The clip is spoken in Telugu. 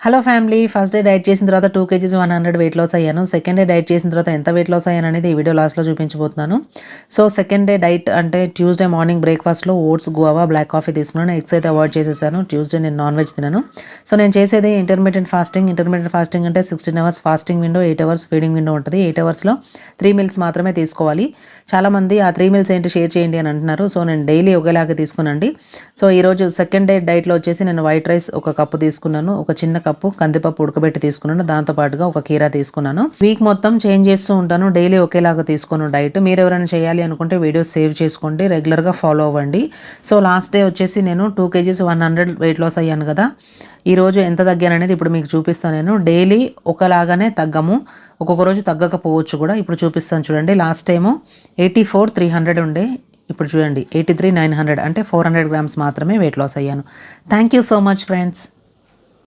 Hello family, first day diet చేసిన తర్వాత 2 kgs 100 వెయిట్ లాస్ అయ్యాను. సెకండ్ డే డైట్ చేసిన తర్వాత ఎంత వెయిట్ లాస్ అయ్యాను అనేది ఈ వీడియో లాస్ట్లో చూపించబోతున్నాను. సో సెకండ్ డే డైట్ అంటే ట్యూస్డే మార్నింగ్ బ్రేక్ఫాస్ట్లో ఓట్స్, గువావా, బ్లాక్ కాఫీ తీసుకున్నాను. ఎగ్స్ అయితే అవాయిడ్ చేసేసాను. ట్యూస్డే నేను నాన్ వెజ్ తినను. సో నేను చేసేది ఇంటర్మీడియట్ ఫాస్టింగ్. ఇంటర్మీడియట్ ఫాస్టింగ్ అంటే 16 hours fasting window, 8 hours feeding window ఉంటుంది. 8 అవర్స్లో 3 మీల్స్ మాత్రమే తీసుకోవాలి. చాలామంది ఆ 3 మీల్స్ ఏంటి షేర్ చేయండి అని అంటున్నారు. సో నేను డైలీ ఒకేలాగా తీసుకున్నాండి. సో ఈరోజు సెకండ్ డే డైట్లో వచ్చేసి నేను వైట్ రైస్ ఒక కప్పు తీసుకున్నాను. ఒక చిన్న కప్పు కందిపప్పు ఉడకబెట్టి తీసుకున్నాను. దాంతోపాటుగా ఒక కీరా తీసుకున్నాను. వీక్ మొత్తం చేంజ్ చేస్తూ ఉంటాను. డైలీ ఒకేలాగా తీసుకున్నాను డైట్. మీరు ఎవరైనా చేయాలి అనుకుంటే వీడియో సేవ్ చేసుకోండి, రెగ్యులర్గా ఫాలో అవ్వండి. సో లాస్ట్ డే వచ్చేసి నేను 2 kgs 100 వెయిట్ లాస్ అయ్యాను కదా. ఈరోజు ఎంత తగ్గాను అనేది ఇప్పుడు మీకు చూపిస్తాను. నేను డైలీ ఒకలాగానే తగ్గము, ఒక్కొక్క రోజు తగ్గకపోవచ్చు కూడా. ఇప్పుడు చూపిస్తాను చూడండి. లాస్ట్ టైము 84,300 ఉండే, ఇప్పుడు చూడండి 83,900 అంటే 400 grams మాత్రమే వెయిట్ లాస్ అయ్యాను. Thank you so much friends.